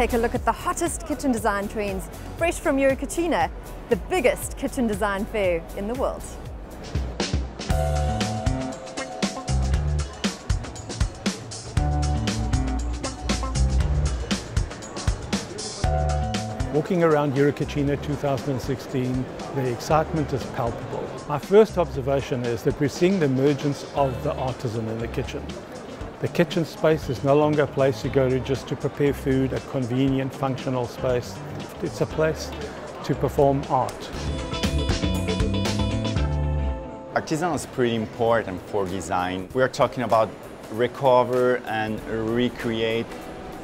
take a look at the hottest kitchen design trends, fresh from Eurokitchen, the biggest kitchen design fair in the world. Walking around Eurokitchen 2016, the excitement is palpable. My first observation is that we're seeing the emergence of the artisan in the kitchen. The kitchen space is no longer a place you go to just to prepare food, a convenient, functional space. It's a place to perform art. Artisanal is pretty important for design. We are talking about recover and recreate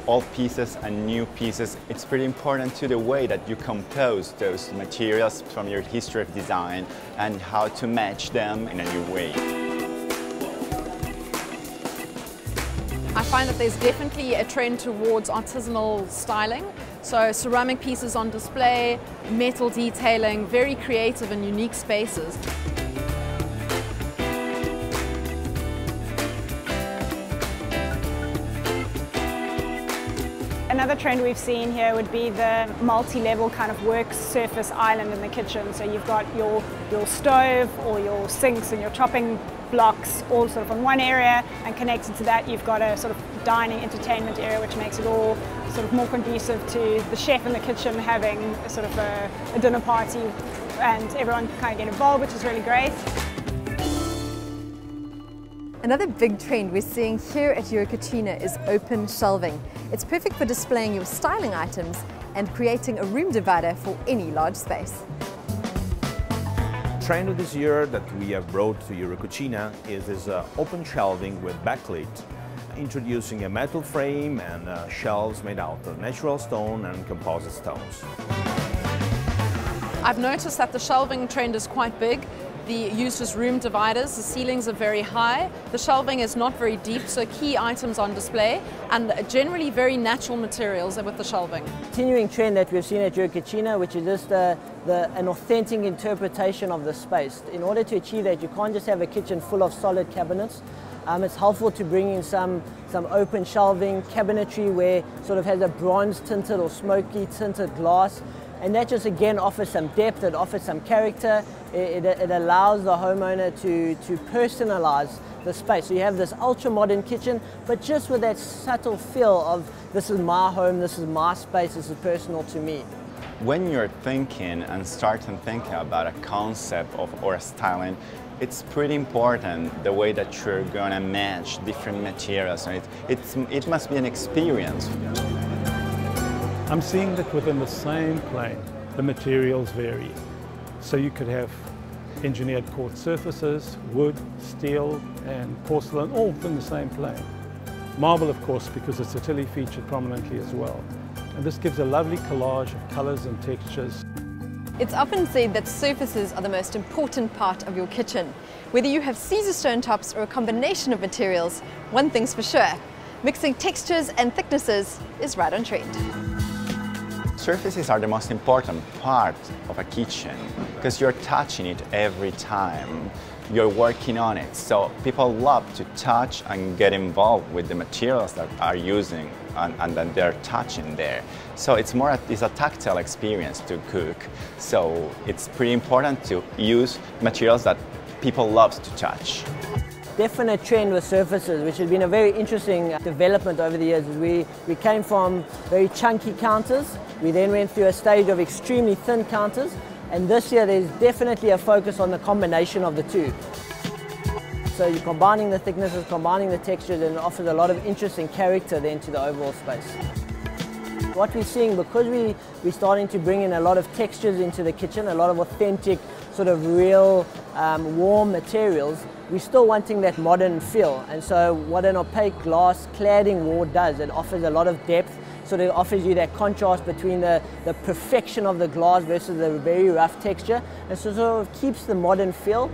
old pieces and new pieces. It's pretty important to the way that you compose those materials from your history of design and how to match them in a new way. I find that there's definitely a trend towards artisanal styling. So ceramic pieces on display, metal detailing, very creative and unique spaces. Another trend we've seen here would be the multi-level kind of work surface island in the kitchen. So you've got your stove or your sinks and your chopping blocks all sort of on one area, and connected to that you've got a sort of dining entertainment area, which makes it all sort of more conducive to the chef in the kitchen having a sort of a dinner party, and everyone can kind of get involved, which is really great. Another big trend we're seeing here at Eurokitchen is open shelving. It's perfect for displaying your styling items and creating a room divider for any large space. The trend of this year that we have brought to Eurokitchen is this open shelving with backlit, introducing a metal frame and shelves made out of natural stone and composite stones. I've noticed that the shelving trend is quite big. Used as room dividers, the ceilings are very high, the shelving is not very deep, so key items on display, and generally very natural materials with the shelving. Continuing trend that we've seen at Eurokitchen, which is just an authentic interpretation of the space. In order to achieve that, you can't just have a kitchen full of solid cabinets. It's helpful to bring in some open shelving, cabinetry where sort of has a bronze tinted or smoky tinted glass. And that just again offers some depth, it offers some character, it allows the homeowner to personalize the space. So you have this ultra modern kitchen, but just with that subtle feel of this is my home, this is my space, this is personal to me. When you're thinking and starting thinking about a concept or a styling, it's pretty important the way that you're going to match different materials. And it must be an experience. I'm seeing that within the same plane, the materials vary. So you could have engineered quartz surfaces, wood, steel, and porcelain, all within the same plane. Marble, of course, because it's Italy featured prominently as well. And this gives a lovely collage of colors and textures. It's often said that surfaces are the most important part of your kitchen. Whether you have Caesarstone tops or a combination of materials, one thing's for sure, mixing textures and thicknesses is right on trend. Surfaces are the most important part of a kitchen because you're touching it every time you're working on it. So people love to touch and get involved with the materials that are using and that they're touching there. So it's a tactile experience to cook. So it's pretty important to use materials that people love to touch. Definite trend with surfaces, which has been a very interesting development over the years. We came from very chunky counters, we then went through a stage of extremely thin counters, and this year there's definitely a focus on the combination of the two. So you're combining the thicknesses, combining the textures, and it offers a lot of interesting character then to the overall space. What we're seeing, because we're starting to bring in a lot of textures into the kitchen, a lot of authentic, sort of real, warm materials, we're still wanting that modern feel. And so what an opaque glass cladding wall does, it offers a lot of depth, so it offers you that contrast between the perfection of the glass versus the very rough texture, and so sort of keeps the modern feel.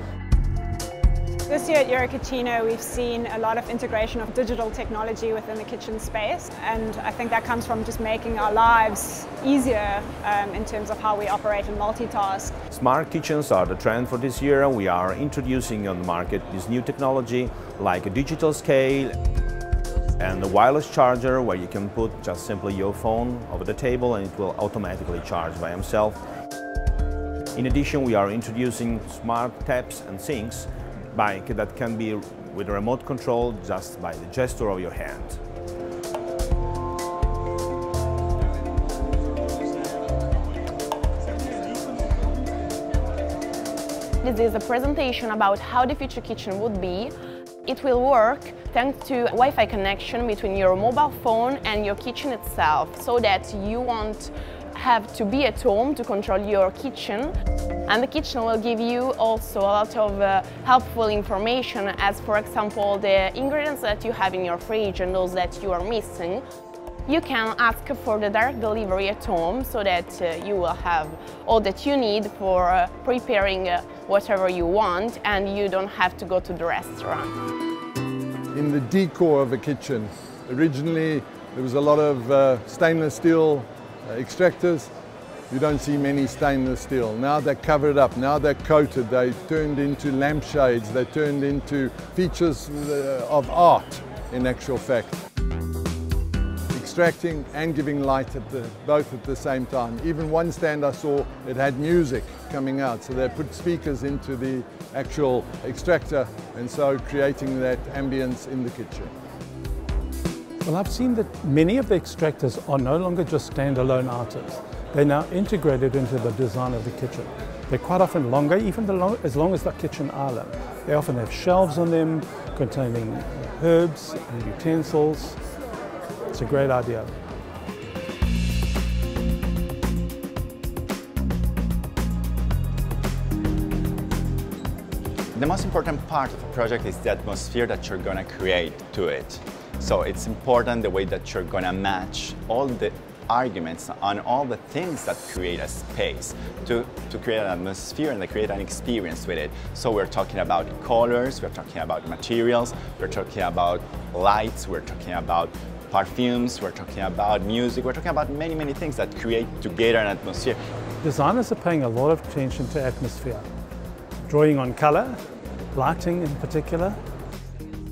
This year at Eurokitchen, we've seen a lot of integration of digital technology within the kitchen space, and I think that comes from just making our lives easier in terms of how we operate and multitask. Smart kitchens are the trend for this year. We are introducing on the market this new technology like a digital scale. And the wireless charger where you can put just simply your phone over the table and it will automatically charge by himself. In addition, we are introducing smart taps and sinks that can be with a remote control just by the gesture of your hand. This is a presentation about how the future kitchen would be. It will work thanks to a Wi-Fi connection between your mobile phone and your kitchen itself, so that you won't have to be at home to control your kitchen. And the kitchen will give you also a lot of helpful information, as for example the ingredients that you have in your fridge and those that you are missing. You can ask for the direct delivery at home, so that you will have all that you need for preparing whatever you want, and you don't have to go to the restaurant. In the decor of a kitchen, originally there was a lot of stainless steel extractors. You don't see many stainless steel. Now they're covered up, now they're coated, they've turned into lampshades, they're turned into features of art in actual fact. Extracting and giving light both at the same time. Even one stand I saw, it had music coming out, so they put speakers into the actual extractor, and so creating that ambience in the kitchen. Well, I've seen that many of the extractors are no longer just standalone items. They're now integrated into the design of the kitchen. They're quite often longer, even as long as the kitchen island. They often have shelves on them containing herbs and utensils. It's a great idea. The most important part of a project is the atmosphere that you're going to create to it. So it's important the way that you're going to match all the arguments on all the things that create a space to create an atmosphere and to create an experience with it. So we're talking about colors, we're talking about materials, we're talking about lights, we're talking about perfumes, we're talking about music, we're talking about many, many things that create together an atmosphere. Designers are paying a lot of attention to atmosphere, drawing on color, lighting in particular,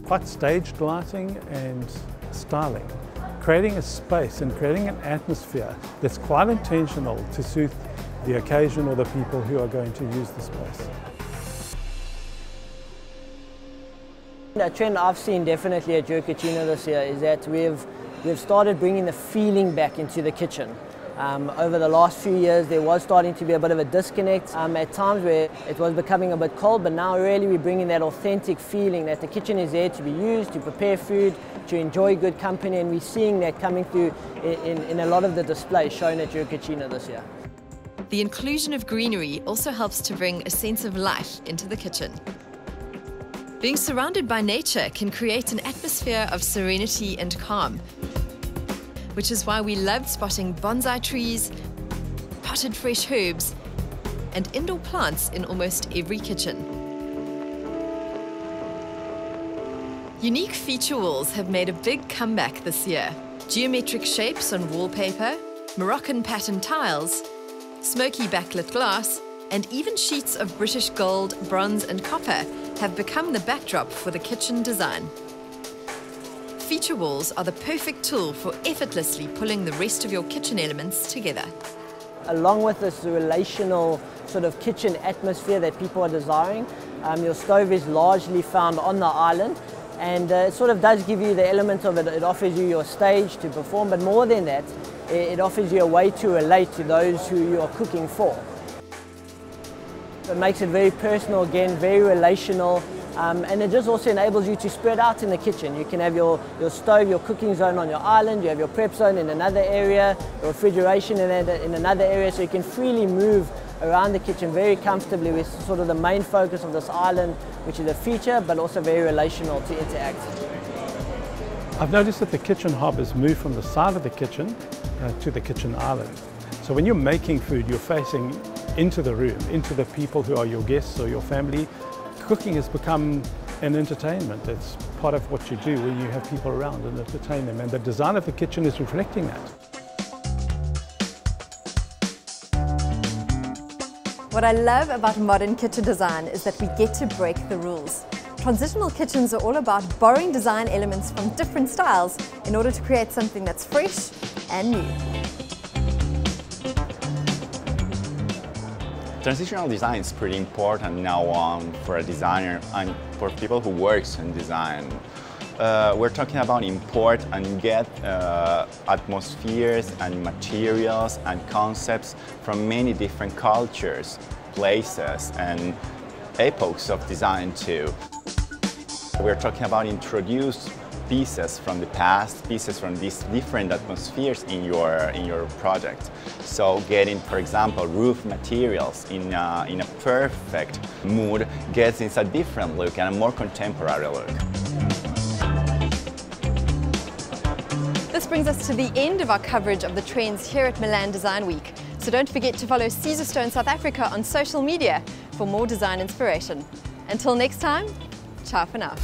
quite staged lighting and styling, creating a space and creating an atmosphere that's quite intentional to suit the occasion or the people who are going to use the space. A trend I've seen definitely at Your Cucina this year is that we've started bringing the feeling back into the kitchen. Over the last few years there was starting to be a bit of a disconnect at times where it was becoming a bit cold, but now really we're bringing that authentic feeling that the kitchen is there to be used, to prepare food, to enjoy good company, and we're seeing that coming through in a lot of the displays shown at Your Cucina this year. The inclusion of greenery also helps to bring a sense of life into the kitchen. Being surrounded by nature can create an atmosphere of serenity and calm, which is why we loved spotting bonsai trees, potted fresh herbs, and indoor plants in almost every kitchen. Unique feature walls have made a big comeback this year. Geometric shapes on wallpaper, Moroccan pattern tiles, smoky backlit glass, and even sheets of British gold, bronze and copper have become the backdrop for the kitchen design. Feature walls are the perfect tool for effortlessly pulling the rest of your kitchen elements together. Along with this relational sort of kitchen atmosphere that people are desiring, your stove is largely found on the island, and it sort of does give you the element of it. It offers you your stage to perform, but more than that, it offers you a way to relate to those who you are cooking for. It makes it very personal, again, very relational, and it just also enables you to spread out in the kitchen. You can have your stove, your cooking zone on your island, you have your prep zone in another area, your refrigeration in another area, so you can freely move around the kitchen very comfortably with sort of the main focus of this island, which is a feature but also very relational to interact. I've noticed that the kitchen hob has moved from the side of the kitchen to the kitchen island. So when you're making food, you're facing into the room, into the people who are your guests or your family. Cooking has become an entertainment. It's part of what you do when you have people around and entertain them, and the design of the kitchen is reflecting that. What I love about modern kitchen design is that we get to break the rules. Transitional kitchens are all about borrowing design elements from different styles in order to create something that's fresh and new. Transitional design is pretty important now on for a designer and for people who works in design. We're talking about import and get atmospheres and materials and concepts from many different cultures, places and epochs of design too. We're talking about introduce pieces from the past, pieces from these different atmospheres in your project. So getting, for example, roof materials in a perfect mood gets into a different look and a more contemporary look. This brings us to the end of our coverage of the trends here at Milan Design Week. So don't forget to follow Caesarstone South Africa on social media for more design inspiration. Until next time, ciao for now.